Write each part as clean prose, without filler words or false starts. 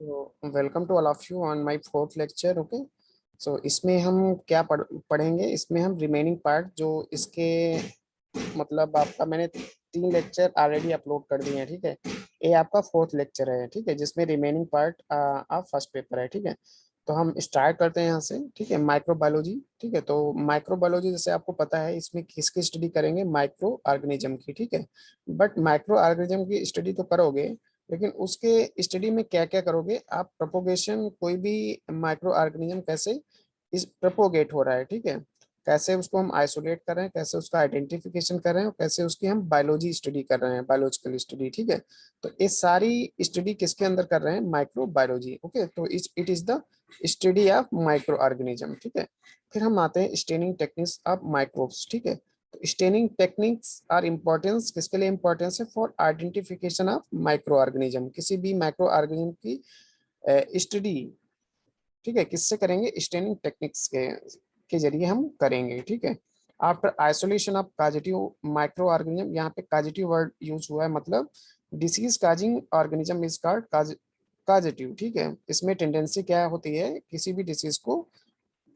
तो welcome to all of you on my fourth lecture. Okay, so इसमें हम क्या पढ़ेंगे। इसमें हम रिमेनिंग पार्ट जो इसके मतलब आपका मैंने 3 लेक्चर ऑलरेडी अपलोड कर दिए हैं। ठीक है, ये आपका फोर्थ लेक्चर है। ठीक है, जिसमें रिमेनिंग पार्ट आप फर्स्ट पेपर है। ठीक है, तो हम स्टार्ट करते हैं यहाँ से। ठीक है, माइक्रोबायोलॉजी। ठीक है, तो माइक्रोबायोलॉजी जैसे आपको पता है इसमें किसकी स्टडी करेंगे, माइक्रो ऑर्गेनिज्म की। ठीक है, बट माइक्रो ऑर्गेनिज्म की स्टडी तो करोगे, लेकिन उसके स्टडी में क्या क्या करोगे आप। प्रोपोगेशन, कोई भी माइक्रो ऑर्गेनिज्म कैसे इस प्रोपोगेट हो रहा है, ठीक है, कैसे उसको हम आइसोलेट कर रहे हैं, कैसे उसका आइडेंटिफिकेशन कर रहे हैं, और कैसे उसकी हम बायोलॉजी स्टडी कर रहे हैं, बायोलॉजिकल स्टडी। ठीक है, तो ये सारी स्टडी किसके अंदर कर रहे हैं, माइक्रो बायोलॉजी। ओके, तो it is the study of micro organism. ठीक है, फिर हम आते हैं स्टेनिंग टेक्निक्स ऑफ माइक्रोब्स। ठीक है, तो स्टेनिंग टेक्निक्स आर इम्पोर्टेंस, किसके लिए इम्पोर्टेंस है, for identification of micro organism. किसी भी माइक्रो ऑर्गेनिज्म की स्टडी, ठीक है, किससे करेंगे, स्टेनिंग टेक्निक्स के जरिए हम करेंगे। ठीक है, after isolation of positive micro organism, यहाँ पे पॉजिटिव वर्ड यूज हुआ है, मतलब disease causing organism is called positive. ठीक है, इसमें टेंडेंसी क्या होती है, किसी भी डिसीज को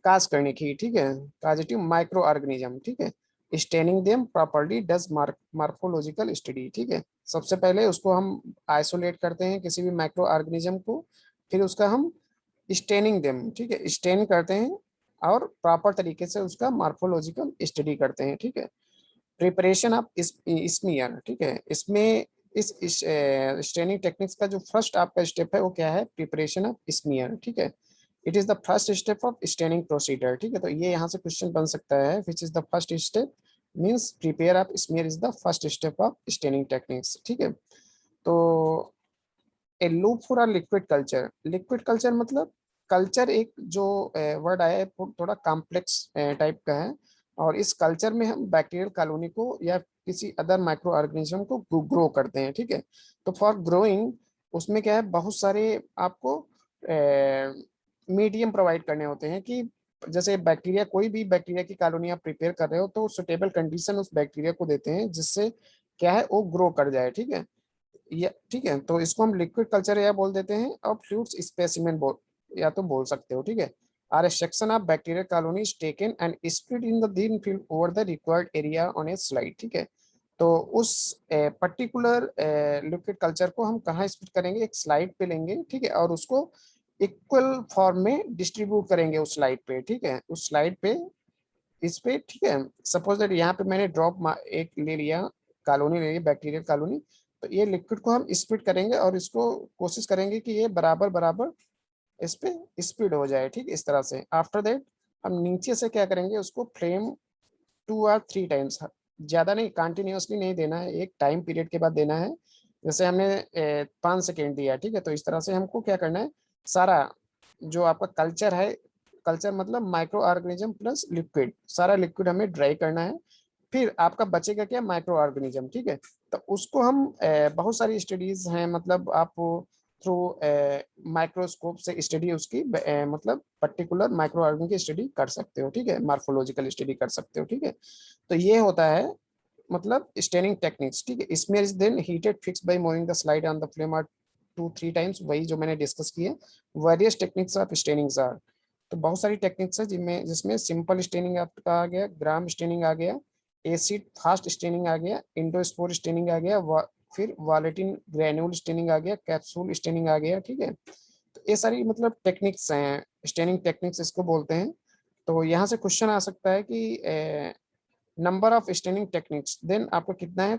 काज करने की। ठीक है, पॉजिटिव माइक्रो ऑर्गेनिज्म। ठीक है, staining them properly does morphological study. ठीक है, सबसे पहले उसको हम आइसोलेट करते हैं किसी भी माइक्रो ऑर्गेनिज्म को, फिर उसका हम स्टेनिंग देम, ठीक है, स्टेन करते हैं और प्रॉपर तरीके से उसका मार्फोलॉजिकल स्टडी करते हैं। ठीक है, प्रिपरेशन ऑफ स्मीयर। ठीक है, इसमें इस स्टेनिंग टेक्निक्स का जो फर्स्ट आपका स्टेप है वो क्या है, प्रिपरेशन ऑफ स्मीयर। ठीक है, it is the first step of staining procedure. ठीक है, तो ये यहाँ से क्वेश्चन बन सकता है, which is the first step, means prepare of smear is the first step of staining techniques. ठीक है, तो ए loop for a liquid culture. Liquid culture मतलब कल्चर एक जो वर्ड आया है वो थोड़ा कॉम्प्लेक्स टाइप का है, और इस कल्चर में हम बैक्टीरियल कॉलोनी को या किसी अदर माइक्रो ऑर्गेनिज्म को ग्रो करते हैं। ठीक है, तो फॉर ग्रोइंग उसमें क्या है, बहुत सारे आपको मीडियम प्रोवाइड करने होते हैं कि जैसे बैक्टीरिया, कोई भी बैक्टीरिया की कॉलोनी आप प्रिपेयर कर रहे हो तो सुटेबल कंडीशन उस बैक्टीरिया को देते हैं जिससे क्या है वो ग्रो कर जाए। ठीक है, या ठीक है, तो इसको हम लिक्विड कल्चर या बोल देते हैं, और फ्लूइड स्पेसिमेन बोल या तो बोल सकते हो। ठीक है, are a section of bacterial colony is taken and spread in the thin film over the required area on a slide. ठीक है, तो उस पर्टिकुलर लिक्विड कल्चर को हम कहाँ स्प्रेड करेंगे, एक स्लाइड पे लेंगे। ठीक है, और उसको इक्वल फॉर्म में डिस्ट्रीब्यूट करेंगे उस स्लाइड पे। ठीक है, उस स्लाइड पे इस पे। ठीक है, सपोज दैट यहाँ पे मैंने ड्रॉप एक ले लिया, कॉलोनी ले ली, बैक्टीरियल कॉलोनी, तो ये लिक्विड को हम स्प्लिट करेंगे और इसको कोशिश करेंगे कि ये बराबर बराबर इस पे स्प्लिट हो जाए। ठीक, इस तरह से। आफ्टर दैट हम नीचे से क्या करेंगे, उसको फ्लेम 2 और 3 टाइम्स, ज्यादा नहीं, कंटिन्यूअसली नहीं देना है, एक टाइम पीरियड के बाद देना है। जैसे हमने 5 सेकेंड दिया। ठीक है, तो इस तरह से हमको क्या करना है, सारा जो आपका कल्चर है, कल्चर मतलब माइक्रो ऑर्गेनिज्म प्लस लिक्विड, सारा लिक्विड हमें ड्राई करना है। फिर आपका बचेगा क्या, माइक्रो ऑर्गेनिज्म। ठीक है, तो उसको हम बहुत सारी स्टडीज हैं, मतलब आप थ्रू माइक्रोस्कोप से स्टडी उसकी मतलब पर्टिकुलर माइक्रो ऑर्गेनिज्म की स्टडी कर सकते हो। ठीक है, मार्फोलॉजिकल स्टडी कर सकते हो। ठीक है, तो ये होता है मतलब स्टेनिंग टेक्निक्स। ठीक है, इसमें is then heated fix by moving the slide on the flame are 2-3 times, वही जो मैंने डिस्कस किया। Various techniques of stainings are, तो बहुत सारी टेक्निक्स है जिनमें जिसमें सिंपल स्टेनिंग आपका आ गया, ग्राम स्टेनिंग आ गया, एसिड फास्ट स्टेनिंग आ गया, इंडोस्पोर स्टेनिंग आ गया, फिर वालेटिन ग्रेन्यूल स्टेनिंग आ गया, कैप्सूल स्टेनिंग आ गया। ठीक है, तो ये सारी मतलब टेक्निक्स हैं, स्टेनिंग टेक्निक्स इसको बोलते हैं। तो यहाँ से क्वेश्चन आ सकता है कि number of staining techniques, then आपको कितना है,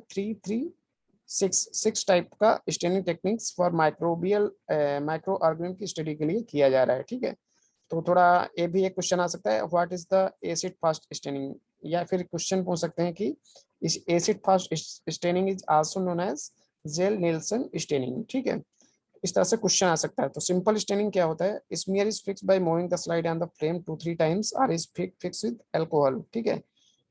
6 टाइप का staining techniques for microbial micro organism की स्टडी के लिए किया जा रहा है। ठीक है, तो थोड़ा ये भी एक क्वेश्चन आ सकता है, what is the acid fast staining, या फिर क्वेश्चन पूछ सकते हैं कि इस acid fast staining is also known as Ziehl Neelsen staining. ठीक है, इस तरह से क्वेश्चन आ सकता है। तो सिंपल स्टेनिंग क्या होता है, smear is fix by moving the slide on the flame 2-3 times, और इज फिक्स विद अल्कोहल। ठीक है,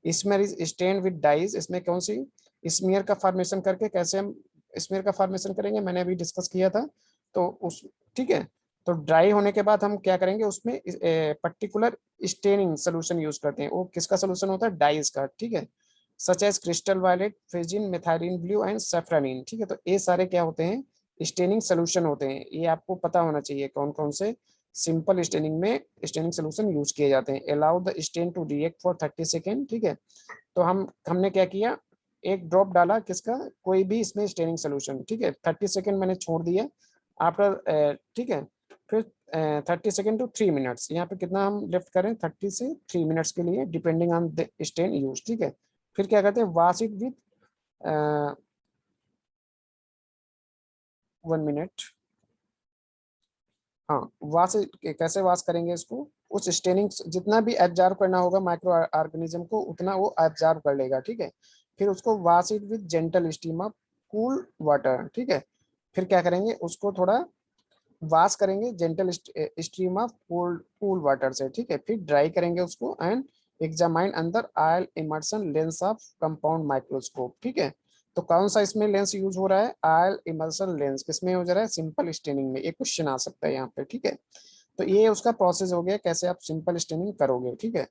smear is stain with dyes, इसमें कौन सी स्मीयर का फॉर्मेशन करके, कैसे हम स्मीयर का फॉर्मेशन करेंगे मैंने अभी डिस्कस किया था। तो उस ठीक है, तो ड्राई होने के बाद हम क्या करेंगे, उसमें पर्टिकुलर स्टेनिंग सोल्यूशन यूज करते हैं। वो किसका सोल्यूशन होता है, डाइज का। ठीक है, such as crystal violet, fuchsin, methylene blue and safranin. ठीक है, तो ये सारे क्या होते हैं, स्टेनिंग सोल्यूशन होते हैं, ये आपको पता होना चाहिए कौन कौन से सिंपल स्टेनिंग में स्टेनिंग सोल्यूशन यूज किए जाते हैं। Allow the stain to react for 30 second, ठीक है। तो हमने क्या किया, एक ड्रॉप डाला किसका, कोई भी इसमें स्टेनिंग सोल्यूशन, ठीक है। 30 सेकेंड मैंने छोड़ दिया आफ्टर, ठीक है। फिर 30 सेकेंड to 3 मिनट्स, यहाँ पे कितना हम लिफ्ट करें, 30 से 3 मिनट्स के लिए, depending on the stain use, ठीक है। फिर क्या करते हैं, वॉश इट विथ 1 मिनट। हाँ, वॉश कैसे वॉश करेंगे इसको, उस स्टेनिंग जितना भी एब्जॉर्ब करना होगा माइक्रो ऑर्गेनिज्म को, उतना वो एब्जॉर्ब कर लेगा, ठीक है। फिर उसको wash it with gentle steam of cool water, ठीक है। फिर क्या करेंगे, उसको थोड़ा वॉश करेंगे gentle stream of cool cool water से, ठीक है। फिर ड्राई करेंगे उसको एंड एग्जामाइन अंदर oil immersion lens of compound microscope, ठीक है। तो कौन सा इसमें लेंस यूज हो रहा है, ऑयल इमर्शन लेंस किसमें यूज हो रहा है, सिंपल स्टेनिंग में। एक क्वेश्चन आ सकता है यहाँ पे, ठीक है। तो ये उसका प्रोसेस हो गया कैसे आप सिंपल स्टेनिंग करोगे, ठीक है।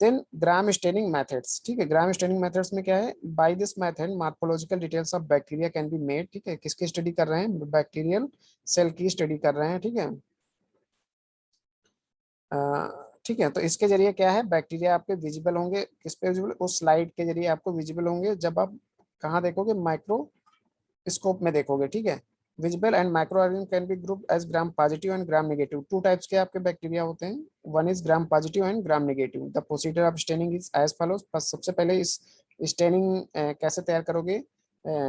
देन ग्राम स्टेनिंग मेथड्स, ठीक है। ग्राम स्टेनिंग मेथड्स में क्या है, by this method morphological details of bacteria can be made, ठीक है। किसकी स्टडी कर रहे हैं, बैक्टीरियल सेल की स्टडी कर रहे हैं, ठीक है। ठीक है, तो इसके जरिए क्या है, बैक्टीरिया आपके विजिबल होंगे, किस पे विजिबल, उस स्लाइड के जरिए आपको विजिबल होंगे जब आप कहाँ देखोगे, माइक्रोस्कोप में देखोगे, ठीक है। Visible and micro organism can be group as gram positive and gram negative. Two types के आपके बैक्टीरिया होते हैं, one is gram positive and gram negative. The procedure of staining is as follows. सबसे पहले इस स्टेनिंग कैसे तैयार करोगे,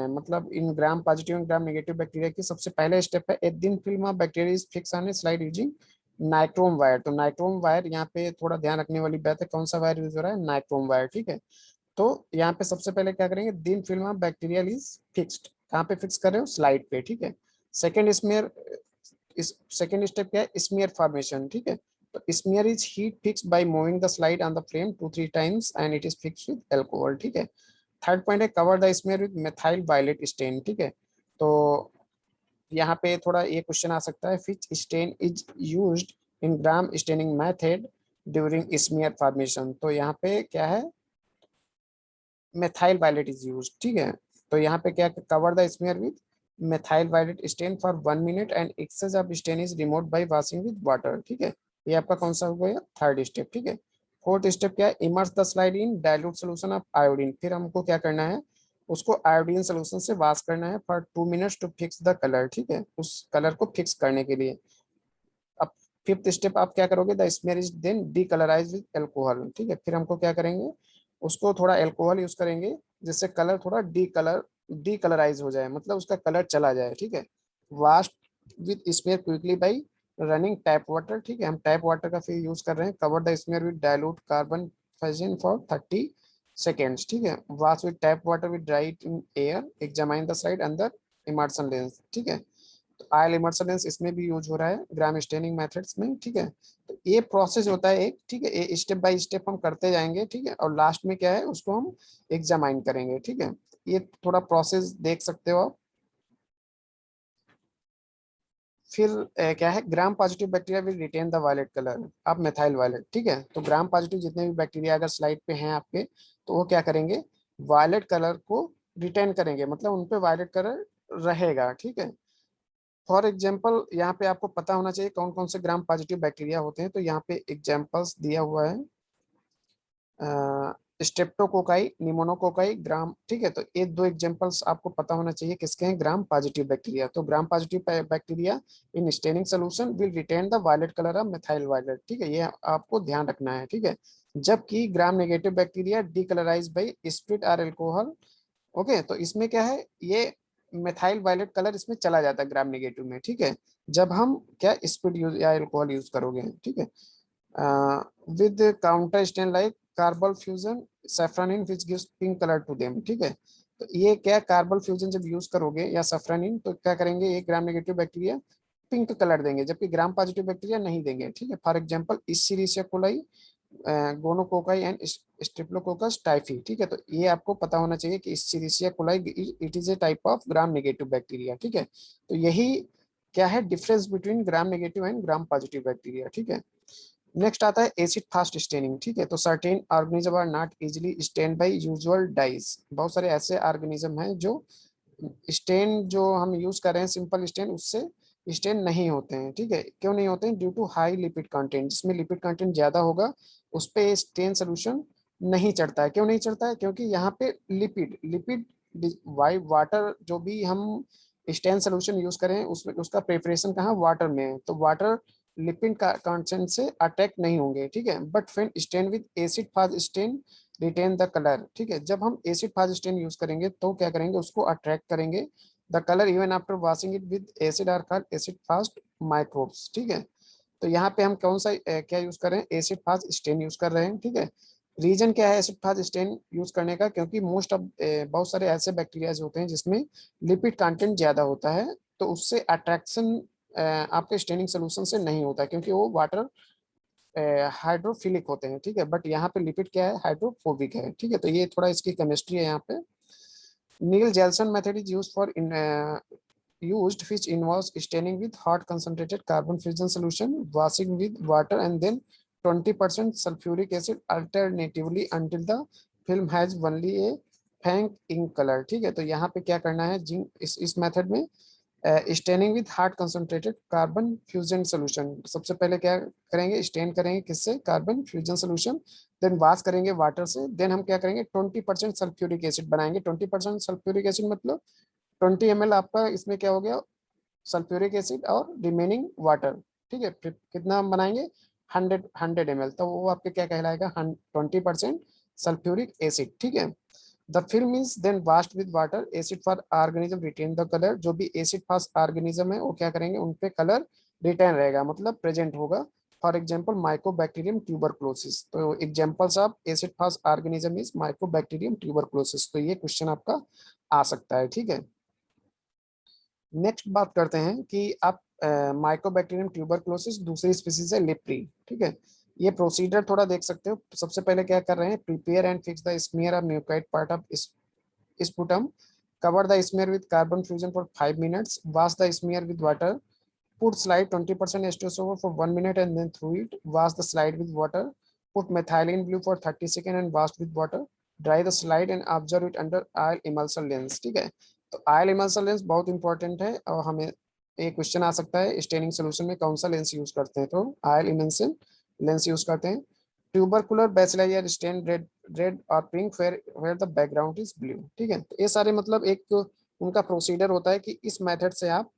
मतलब इन gram positive and gram negative bacteria की सबसे पहले स्टेप है, a thin film of bacteria is fix on a slide using nichrome wire. तो नाइक्रोम वायर, यहाँ पे थोड़ा ध्यान रखने वाली बात है, कौन सा वायर यूज हो रहा है, नाइक्रोम वायर, ठीक है। तो यहाँ पे सबसे पहले क्या करेंगे, दिन film of bacterial is fixed, कहाँ पे फिक्स कर रहे हो, स्लाइड पे, ठीक है। सेकेंड स्मेयर, इस सेकेंड स्टेप क्या है, स्मीयर फॉर्मेशन, ठीक है। तो smear is heat fix by moving the slide on the frame 2-3 times and it is fix with alcohol, ठीक है। थर्ड पॉइंट है, cover the smear with methyl violet stain, ठीक है। तो यहाँ पे थोड़ा ये क्वेश्चन आ सकता है, which stain is used in gram staining method during smear formation. तो यहाँ पे क्या है, methyl violet is used, ठीक है। तो यहाँ पे क्या, cover the smear with methyl violet stain for 1 minute and excess of stain is removed by washing with water, ठीक है। ये आपका कौन सा हो गया, थर्ड स्टेप, ठीक है। फोर्थ स्टेप क्या है, immerse the slide in dilute solution of iodine. फिर हमको क्या करना है, उसको आयोडीन सोल्यूशन से वॉश करना है for 2 minutes to fix the colour, ठीक है, उस कलर को फिक्स करने के लिए। अब फिफ्थ स्टेप आप क्या करोगे, the smear is then decolourise with alcohol, ठीक है। फिर हमको क्या करेंगे, उसको थोड़ा एल्कोहल यूज करेंगे जिससे कलर थोड़ा डीकलराइज हो जाए, मतलब उसका कलर चला जाए, ठीक है। Wash with smear quickly by running tap water, ठीक है। हम टैप वाटर का फिर यूज कर रहे हैं। Cover the smear with dilute carbol fuchsin for 30 seconds, ठीक है। Wash with tap water with dry in air, examine the side under immersion lens, ठीक है। तो आयल इमर्सलेंस इसमें भी यूज हो रहा है ग्राम स्टेनिंग मेथड्स में, ठीक है। तो ये प्रोसेस होता है एक, ठीक है, ये स्टेप बाय स्टेप हम करते जाएंगे, ठीक है। और लास्ट में क्या है, उसको हम एग्जामाइन करेंगे, ठीक है। ये थोड़ा प्रोसेस देख सकते हो आप। फिर क्या है, Gram positive bacteria will retain the violet colour of methyl violet, ठीक है। तो ग्राम पॉजिटिव जितने भी बैक्टीरिया अगर स्लाइड पे हैं आपके, तो वो क्या करेंगे, वायलेट कलर को रिटेन करेंगे, मतलब उन पे वायलेट कलर रहेगा, ठीक है। फॉर एग्जाम्पल यहाँ पे आपको पता होना चाहिए कौन कौन से ग्राम पॉजिटिव बैक्टीरिया होते हैं। तो यहाँ पे एग्जाम्पल्स दिया हुआ है, स्टेप्टोकोकाई, निमोनोकोकाई, ग्राम, ठीक है। तो ये दो एग्जांपल्स आपको पता होना चाहिए किसके हैं, ग्राम पॉजिटिव बैक्टीरिया। तो gram positive bacteria in staining solution will retain the violet colour of methyl violet, ठीक है, ये आपको ध्यान रखना है, ठीक है। जबकि ग्राम negative bacteria decolourise by spirit और एल्कोहल, ओके। तो इसमें क्या है, ये मेथाइल वायलेट कलर इसमें चला जाता है ग्राम नेगेटिव में, ठीक है, जब हम क्या स्पिरिट यूज या एल्कोहल यूज करोगे, ठीक है। With counter stain like carbol fuchsin safranin which gives pink colour to them, ठीक है। तो ये क्या, कार्बल फ्यूजन जब यूज करोगे या सैफ्रानिन, तो क्या करेंगे, ये gram negative bacteria pink colour देंगे, जबकि ग्राम पॉजिटिव बैक्टीरिया नहीं देंगे, ठीक है। For example Escherichia coli, gonococci and streptococcus typhi, ठीक है। तो ये आपको पता होना चाहिए कि Escherichia coli it is a type of gram negative bacteria, ठीक है। तो यही क्या है difference between gram negative and gram positive bacteria, ठीक है। नेक्स्ट आता है एसिड फास्ट स्टेनिंग, ठीक है। तो certain organism are not easily stain by usual dyes. बहुत सारे ऐसे ऑर्गेनिज्म हैं जो स्टेन जो हम यूज कर रहे हैं सिंपल स्टेन, उससे स्टेन नहीं होते हैं, ठीक है। क्यों नहीं होते हैं? Due to high lipid content, जिसमें लिपिड कंटेंट ज्यादा होगा उस पे स्टेन सोल्यूशन नहीं चढ़ता है। क्यों नहीं चढ़ता है? क्योंकि यहाँ पे लिपिड लिपिड वाटर जो भी हम स्टेन सोल्यूशन यूज करें उसमें उसका प्रेपरेशन कहाँ, वाटर में है, तो वाटर लिपिड का कंटेंट से अटैक नहीं होंगे, ठीक है। But when stain with acid fast stain retain the colour, ठीक है। जब हम एसिड फाज स्टेन यूज करेंगे तो क्या करेंगे, उसको अट्रैक्ट करेंगे the colour even after washing it with acid are called acid fast microbes, ठीक है। तो यहाँ पे हम कौन सा क्या यूज कर रहे हैं, एसिड फाज स्टेन यूज कर रहे हैं, ठीक है। रीजन क्या है एसिड फाज स्टेन यूज करने का? क्योंकि मोस्ट ऑफ बहुत सारे ऐसे बैक्टीरियाज होते हैं जिसमें लिपिड कंटेंट ज्यादा होता है, तो उससे अट्रैक्शन आपके स्टेनिंग सोल्यूशन से नहीं होता, क्योंकि वो वाटर हाइड्रोफिलिक होते हैं, ठीक है। बट यहाँ पे लिपिड क्या है, हाइड्रोफोबिक है, ठीक है। तो ये थोड़ा इसकी केमिस्ट्री है यहाँ पे। Ziehl Neelsen method is use for in used which involves staining with hot concentrated carbon fusion solution, washing with water and then 20% sulfuric acid alternatively until the film has only a faint ink color, ठीक है। तो यहाँ पे क्या करना है, zinc इस method में staining with hot concentrated carbol fuchsin solution, सबसे पहले क्या करेंगे, स्टेन करेंगे किससे, carbol fuchsin solution, then wash करेंगे वाटर से, देन हम क्या करेंगे 20% सल्फ्यूरिक एसिड बनाएंगे। 20% सल्फ्यूरिक एसिड मतलब 20 ml आपका इसमें क्या हो गया, सल्फ्यूरिक एसिड और रिमेनिंग वाटर, ठीक है। फिर कितना हम बनाएंगे, 100 ml, तो वो आपके क्या कहलाएगा, 20% सल्फ्यूरिक एसिड, ठीक है। The film is then washed with water, acid फॉर ऑर्गेनिज्म रिटेन द कलर, जो भी एसिड फास्ट ऑर्गेनिज्म है वो क्या करेंगे, उन पे कलर रिटेन रहेगा, मतलब प्रेजेंट होगा। फॉर एग्जाम्पल माइकोबैक्टीरियम ट्यूबरक्लोसिस, तो examples of acid fast organism is Mycobacterium tuberculosis, तो ये क्वेश्चन आपका आ सकता है, ठीक है। नेक्स्ट बात करते हैं कि आप माइकोबैक्टीरियम ट्यूबरक्लोसिस दूसरी स्पीसीज है लेप्री, ठीक है। ये प्रोसीजर थोड़ा देख सकते हो। सबसे पहले क्या कर रहे हैं, prepare and fix the smear of म्यूकाइड part of sputum, cover the smear with carbon fusion for 5 minutes, wash the smear with water, put slide 20% H2SO for 1 minute and then through it, wash the slide with water, put methylene blue for 30 seconds and wash with water, dry the slide and observe it under oil emulsion lens, ठीक है। तो oil emulsion lens बहुत important है, और हमें एक question आ सकता है स्टेनिंग सोल्यूशन में कौन सा लेंस यूज करते हैं, तो ऑयल इमल्सन लेंस यूज करते हैं। Tubercular bacilli are stain red red और pink where the background is blue, ठीक है। तो ये सारे मतलब एक उनका प्रोसीजर होता है कि इस मेथड से आप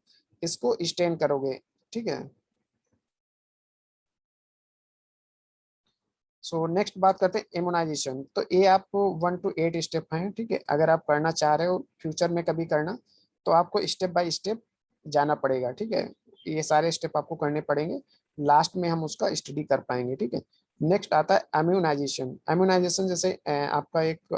इसको स्टेन करोगे, ठीक है। सो नेक्स्ट बात करते हैं इम्यूनाइजेशन। तो ये आपको 1 to 8 स्टेप हैं, ठीक है। अगर आप करना चाह रहे हो फ्यूचर में कभी करना, तो आपको स्टेप बाय स्टेप जाना पड़ेगा, ठीक है। ये सारे स्टेप आपको करने पड़ेंगे, लास्ट में हम उसका स्टडी कर पाएंगे, ठीक है। नेक्स्ट आता है अम्यूनाइजेशन। अम्यूनाइजेशन जैसे आपका एक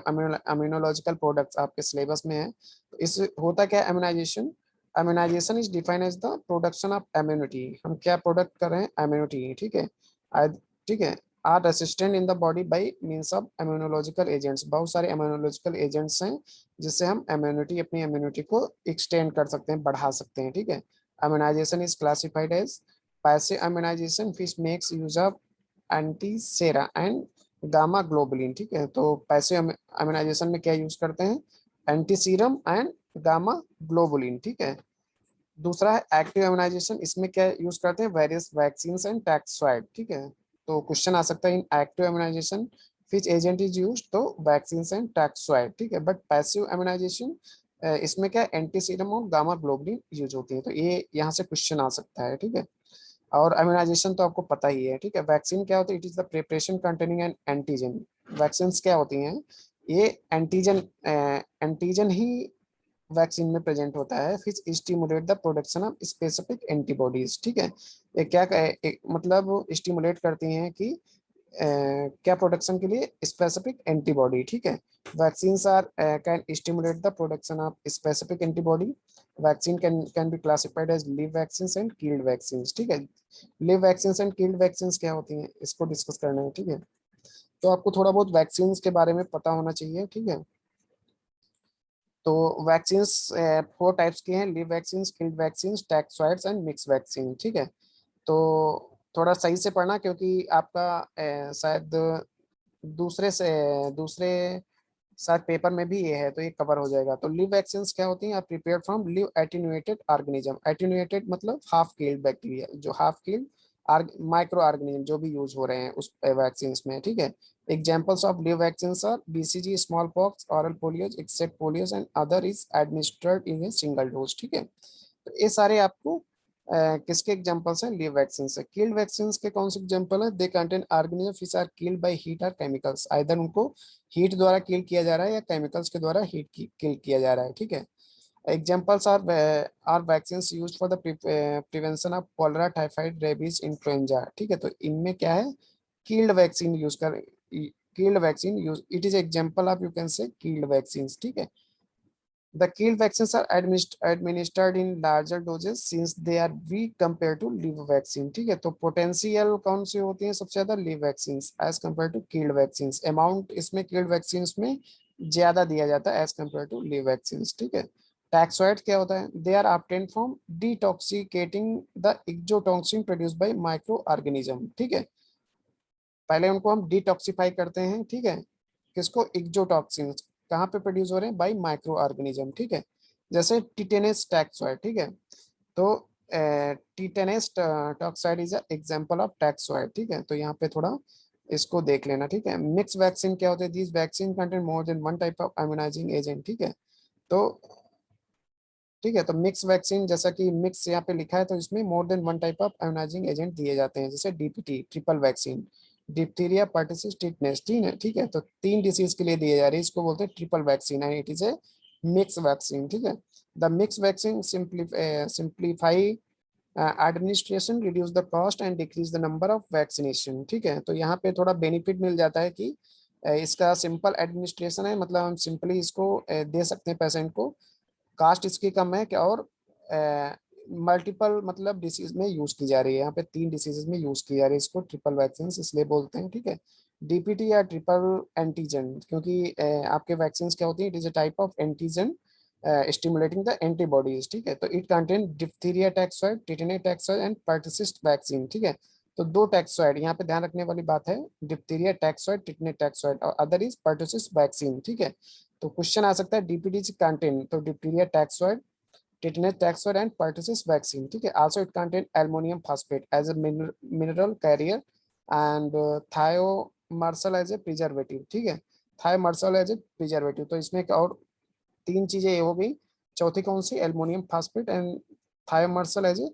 अम्यूनोलॉजिकल प्रोडक्ट्स आपके सिलेबस में है, तो इस होता क्या है immunization. Immunization is defined as the production of immunity, हम क्या प्रोडक्ट कर रहे हैं, इम्यूनिटी, ठीक है। ठीक है, are resistant in the body by means of immunological agents, बहुत सारे इम्यूनोलॉजिकल एजेंट्स हैं जिससे हम इम्यूनिटी अपनी इम्यूनिटी को एक्सटेंड कर सकते हैं, बढ़ा सकते हैं, ठीक है। Immunisation is classified as passive immunisation which makes use of anti sera and gamma globulin, ठीक है। तो पैसिव इम्यूनाइजेशन में क्या यूज करते हैं, anti serum and gamma globulin, ठीक है। दूसरा है एक्टिव इम्यूनाइजेशन, इसमें क्या यूज करते हैं, वेरियस वैक्सीन एंड टैक्सॉइड, ठीक है। तो क्वेश्चन आ सकता है in active immunisation which agent is use, तो वैक्सीन एंड टैक्सॉइड, ठीक है। बट पैसिव इम्यूनाइजेशन इसमें क्या एंटी सीरम और गामा ग्लोबुलिन यूज होती है, तो ये यहाँ से क्वेश्चन आ सकता है, ठीक है। और इम्यूनाइजेशन तो आपको पता ही है, ठीक है। वैक्सीन क्या होती है, it is the preparation containing N antigen. Vaccine क्या होती हैं, ये एंटीजन एंटीजन ही वैक्सीन में प्रेजेंट होता है, फिर stimulate the production of specific antibodies, ठीक है। ये क्या मतलब स्टिमुलेट करती हैं कि क्या प्रोडक्शन के लिए, स्पेसिफिक एंटीबॉडी, ठीक है। Vaccine are can stimulate the production of specific antibody. Vaccine can be classified as live vaccine and killed vaccine, ठीक है। Live vaccine and killed vaccine क्या होती हैं, इसको डिस्कस करना है, ठीक है। तो आपको थोड़ा बहुत वैक्सीन के बारे में पता होना चाहिए, ठीक है। तो वैक्सीन 4 टाइप्स की हैं, live vaccine, killed vaccine, toxoids and mix vaccine, ठीक है। तो थोड़ा सही से पढ़ना, क्योंकि आपका शायद दूसरे से दूसरे शायद पेपर में भी ये है, तो ये कवर हो जाएगा। तो लिव वैक्सीन क्या होती हैं? Are prepare from live attenuated organism. Attenuated मतलब हाफ किल्ड बैक्टीरिया, जो हाफ किल्ड माइक्रो ऑर्गेनिज्म जो भी यूज हो रहे हैं उस वैक्सीन में, ठीक है। Examples of live vaccine are BCG, small pox, oral polios, except polios and other is administered in a single dose, ठीक है। तो ये सारे आपको किसके एग्जांपल्स हैं? लिव वैक्सीन से। किल्ड वैक्सीन के कौन से एग्जांपल है? They contain organism which are killed by heat और केमिकल्स। आइदर उनको हीट द्वारा किल किया जा रहा है या केमिकल्स के द्वारा हीट किल किया जा रहा है, ठीक है। Examples are vaccine used for the prevention of cholera, typhoid, rabies, influenza, ठीक है। तो इनमें क्या है? किल्ड वैक्सीन यूज कर, killed vaccine use, it is example of, you can say, killed vaccine, ठीक है। The killed vaccines are administered in larger doses since they are weak compared to live vaccine, ठीक है। तो potential कौन सी होती है सबसे ज्यादा? Live vaccine as compare to killed vaccine. Amount इसमें किल्ड वैक्सीन में ज्यादा दिया जाता है as compare to live vaccine, ठीक है। टैक्सोइड क्या होता है? They are obtained from detoxicating the exotoxin produced by micro organism, ठीक है। पहले उनको हम डिटॉक्सिफाई करते हैं, ठीक है। किसको? एक्सोटॉक्सिन। कहाँ पे प्रोड्यूस हो रहे हैं? बाई माइक्रो ऑर्गेनिज्म, ठीक है। जैसे टिटेनस टैक्सोइड, ठीक है। तो tetanus toxoid is example of toxoid, ठीक है। तो यहाँ पे थोड़ा इसको देख लेना, ठीक है। मिक्स वैक्सीन क्या होते हैं? This vaccine contain more than one type of immunizing agent, ठीक है। तो ठीक है, तो मिक्स वैक्सीन, जैसा कि मिक्स यहाँ पे लिखा है, तो इसमें more than one type of immunizing agent दिए जाते हैं, जैसे DPT, triple vaccine, diphtheria, pertussis, tetanus, ठीक है, ठीक है। तो 3 डिसीज के लिए दिए जा रहे हैं, इसको बोलते हैं triple vaccine and it is A mix vaccine, ठीक है। The mix vaccine simplify administration, reduce the cost and decrease the number of vaccination, ठीक है। तो यहाँ पे थोड़ा बेनिफिट मिल जाता है कि इसका सिंपल एडमिनिस्ट्रेशन है, मतलब हम सिंपली इसको दे सकते हैं पेशेंट को, कास्ट इसकी कम है क्या, और मल्टीपल मतलब डिसीज में यूज की जा रही है। यहाँ पे 3 डिसीजेज में यूज की जा रही है, इसको ट्रिपल वैक्सीन इसलिए बोलते हैं, ठीक है। डीपीटी या ट्रिपल एंटीजन, क्योंकि आपके वैक्सीन क्या होती है? It is a type of antigen stimulating the antibodies, ठीक है। तो it contain diphtheria toxoid, tetanus toxoid and pertussis vaccine, ठीक है। तो 2 टैक्सोइड यहाँ पे ध्यान रखने वाली बात है, डिप्थीरिया टैक्सोइड, टिटेनिया टैक्सोइड, और अदर इज पर्टिसिस्ट वैक्सीन, ठीक है। तो क्वेश्चन आ सकता है डीपीटी कंटेन, तो diphtheria टैक्सोइड, tetanus toxoid and pertussis vaccine, ठीक है। also it contain ammonium phosphate as a mineral carrier and thiomersal as a preservative, ठीक है। thiomersal as a preservative, तो इसमें एक और 3 चीजें ये हो गई। चौथी कौन सी? Aluminium phosphate and thiomersal as a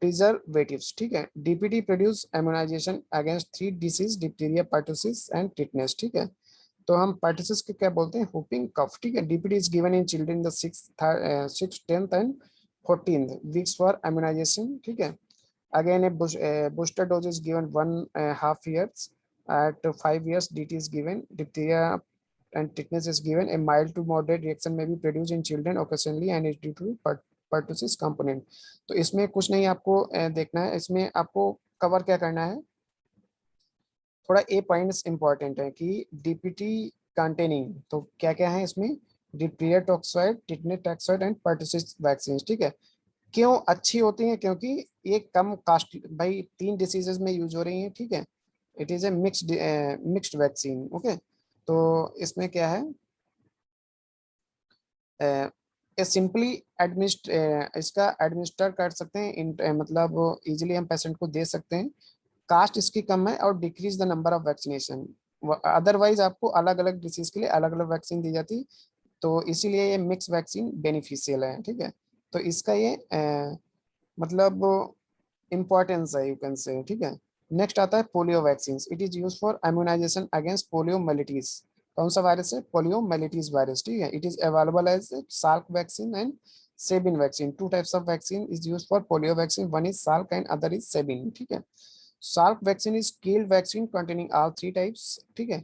preservatives, ठीक है। DPT produce immunisation against 3 disease, diphtheria, pertussis and tetanus, ठीक है। तो हम पार्टिसिस के क्या बोलते हैं? हुपिंग कफ, ठीक है। DPT is given in children the 6th 10th and 14th weeks for immunisation, ठीक है। Again a booster dose is given 1.5 years, at 5 years dt is given. Diphtheria and tetanus is given. A mild to moderate reaction may be produced in children occasionally and is due to pertussis component. तो इसमें कुछ नहीं आपको देखना है, इसमें आपको cover क्या करना है, थोड़ा ए पॉइंट्स इंपॉर्टेंट है कि डीपीटी कंटेनिंग, तो क्या क्या है इसमें? Diphtheria toxoid, tetanus toxoid and pertussis vaccine, ठीक है। क्यों अच्छी होती हैं? क्योंकि ये कम कास्ट, भाई 3 डिसीजेज में यूज हो रही हैं, ठीक है। It is A mixed vaccine, okay. तो इसमें क्या है, सिंपली इसका एडमिनिस्टर कर सकते हैं, मतलब इजीली हम पेशेंट को दे सकते हैं। कास्ट इसकी कम है और decrease the number of vaccination, otherwise आपको अलग अलग डिसीज के लिए अलग अलग वैक्सीन दी जाती, तो इसीलिए ये मिक्स वैक्सीन बेनिफिशियल है, ठीक है। तो इसका ये मतलब इम्पोर्टेंस है, यू कैन से, ठीक है। नेक्स्ट आता है polio vaccine. It is use for immunisation against poliomyelitis. कौन सा वायरस है? पोलियोमाइलिटिस वायरस, ठीक है। It is available as Salk vaccine and Sabin vaccine. 2 types of vaccine is use for polio vaccine, one is Salk and other is Sabin, ठीक है। Salk vaccine is killed vaccine containing all 3 types, ठीक है,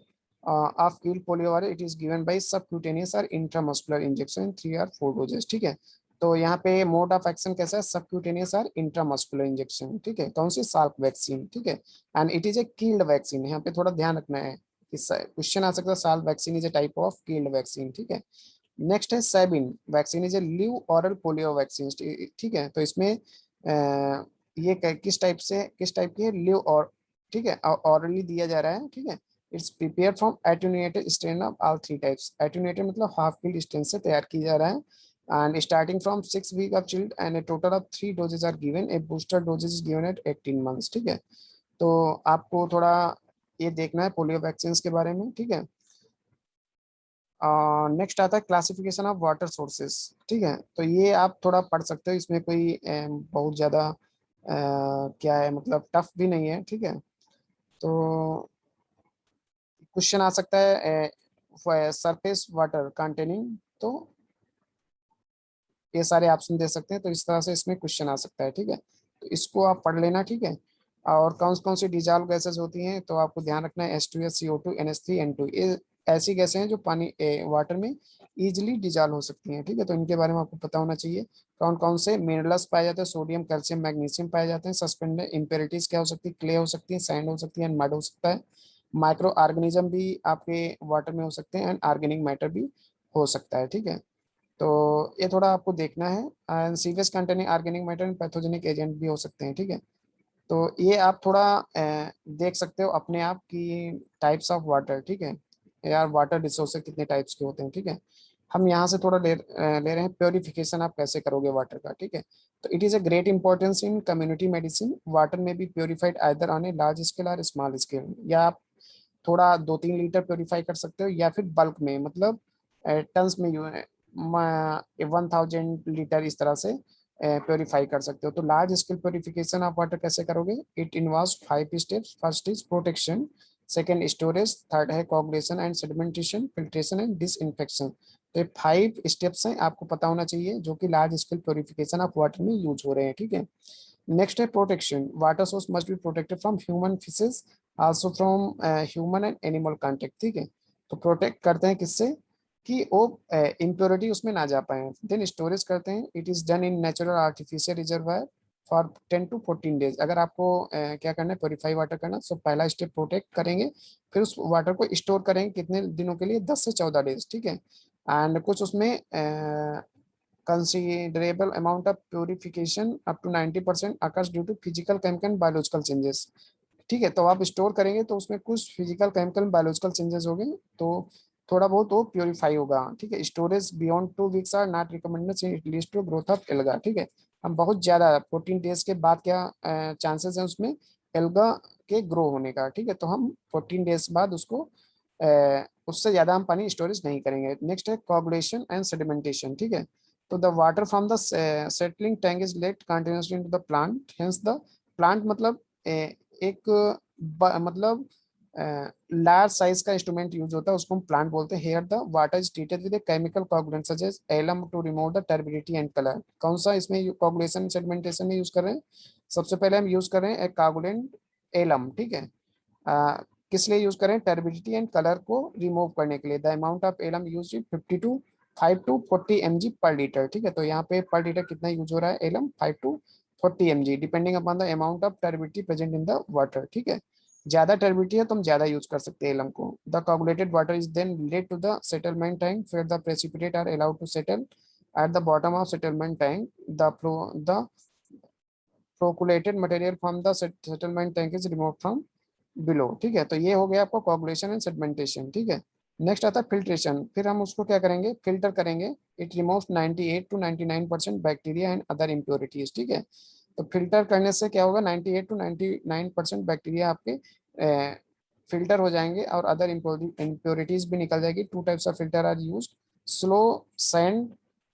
of killed polio virus. It is given by subcutaneous or intramuscular injection, 3 or 4 doses, ठीक है। तो यहाँ पे mode of action कैसा है? सबक्यूटेनियस और इंट्रामस्कुलर इंजेक्शन, ठीक है। कौन सी? साल्क वैक्सीन, ठीक है। And it is a killed vaccine, यहाँ पे थोड़ा ध्यान रखना है, क्वेश्चन आ सकता है, Salk vaccine is a type of killed vaccine, ठीक है। नेक्स्ट है Sabin vaccine, is a live oral polio vaccine, ठीक है। तो इसमें ये किस टाइप की है? लिव और, ठीक है, ऑरली दिया जा रहा है, ठीक है। It's prepare from attenuated strain of all three types. Attenuated मतलब हाफ फील्ड स्ट्रेन से तैयार की जा रहा है, and starting from 6 week of child and a total of 3 doses are given, a booster doses is given at 18 months. ठीक है, तो आपको थोड़ा ये देखना है पोलियो वैक्सीन के बारे में। ठीक है, नेक्स्ट आता है क्लासिफिकेशन ऑफ वाटर सोर्सेस। ठीक है, तो ये आप थोड़ा पढ़ सकते हो, इसमें कोई बहुत ज़्यादा क्या है मतलब टफ भी नहीं है। ठीक है, तो क्वेश्चन आ सकता है सरफेस वाटर कंटेनिंग, तो ये सारे ऑप्शन दे सकते हैं, तो इस तरह से इसमें क्वेश्चन आ सकता है। ठीक है, तो इसको आप पढ़ लेना। ठीक है, और कौन कौन सी डिजॉल्व गैसेस होती हैं, तो आपको ध्यान रखना है H2S, CO2, NH3, N2, ये ऐसी गैसें हैं जो पानी वाटर में इजीली डिजॉल्व हो सकती हैं। ठीक है, तो इनके बारे में आपको पता होना चाहिए। कौन कौन से मिनरल्स पाए जाते हैं, सोडियम, कैल्शियम, मैग्नीशियम पाए जाते हैं। सस्पेंडेड इम्प्योरिटीज क्या हो सकती है, क्ले हो सकती है, सैंड हो सकती है, मड हो सकता है। माइक्रो ऑर्गेनिज्म भी आपके वाटर में हो सकते हैं, एंड ऑर्गेनिक मैटर भी हो सकता है। ठीक है, तो ये थोड़ा आपको देखना है, and sewage containing organic matter and pathogenic agent भी हो सकते हैं। ठीक है, तो ये आप थोड़ा देख सकते हो अपने आप की टाइप्स ऑफ वाटर। ठीक है, यार वाटर रिसोर्सेज कितने टाइप्स के होते हैं। ठीक है, हम यहाँ से थोड़ा ले रहे हैं प्योरिफिकेशन आप कैसे करोगे वाटर का। ठीक है, तो it is a great importance in community medicine. Water में be purified either on a large scale और स्मॉल स्केल, या आप थोड़ा 2-3 लीटर प्योरीफाई कर सकते हो, या फिर बल्क में मतलब टन्स में 1000 लीटर इस तरह से प्योरीफाई कर सकते हो। तो large scale purification of water कैसे करोगे, it involves 5 steps. First is protection, second storage, third है coagulation and sedimentation, filtration and disinfection. तो ये 5 स्टेप्स हैं, आपको पता होना चाहिए, जो कि large scale purification of water में यूज हो रहे हैं। ठीक है, नेक्स्ट है protection. Water source must be protected from human fishes, also from human and animal contact. ठीक है, तो प्रोटेक्ट करते हैं किससे, कि वो इम्प्योरिटी उसमें ना जा पाए। देन स्टोरेज करते हैं, it is done in natural artificial reservoir for 10 to 14 days. अगर आपको क्या करना है प्योरीफाई वाटर करना, तो पहला स्टेप प्रोटेक्ट करेंगे, फिर उस वाटर को स्टोर करेंगे कितने दिनों के लिए, 10 से 14 डेज। ठीक है, एंड कुछ उसमें considerable amount of purification up to 90% occurs due to physical, chemical and biological changes। ठीक है, तो आप स्टोर करेंगे तो उसमें कुछ फिजिकल, केमिकल, बायोलॉजिकल चेंजेस हो गए, तो थोड़ा बहुत वो प्योरीफाई होगा। ठीक है, storage beyond 2 weeks are not recommended, it leads to growth of algae. ठीक है, हम बहुत ज्यादा 14 डेज के बाद क्या चांसेस है उसमें एल्गा के ग्रो होने का। ठीक है, तो हम 14 डेज बाद उसको उससे ज्यादा हम पानी स्टोरेज नहीं करेंगे। नेक्स्ट है कोगुलेशन एंड सेडिमेंटेशन। ठीक है, तो the water from the settling tank is let continuously into the plant, hence the plant मतलब एक मतलब लार्ज साइज का इंस्ट्रूमेंट यूज होता है, उसको हम प्लांट बोलते हैं। Here the water is treated with a chemical coagulant such as alum to remove the turbidity and colour. कौन सा इसमें कोगुलेशन सेडिमेंटेशन में यूज कर रहे हैं, सबसे पहले हम यूज कर रहे हैं एक कोगुलेंट एलम। ठीक है, किस लिए यूज करें, टर्बिडिटी एंड कलर को रिमूव करने के लिए। The amount of alum use 5 to 40 mg पर लीटर। ठीक है, तो यहाँ पे पर लीटर कितना यूज हो रहा है alum, 5 to 40 mg depending upon the amount of turbidity present in the water. ठीक है, ज्यादा टर्बिडिटी है तो हम ज्यादा यूज कर सकते हैं एलम को। The coagulated water is then led to the settlement tank, फिर the precipitate are allowed to settle at the bottom of settlement tank. The flocculated material from the settlement tank is remove from below. ठीक है, तो ये हो गया आपको coagulation and sedimentation. ठीक है, नेक्स्ट आता है फिल्ट्रेशन। फिर हम उसको क्या करेंगे, फिल्टर करेंगे। It removes 98 to 99% bacteria and other impurities. ठीक है, तो फिल्टर करने से क्या होगा, 98 to 99% बैक्टीरिया आपके फिल्टर हो जाएंगे, और अदर इम्प्योरिटीज भी निकल जाएगी। 2 types of filter are use, slow sand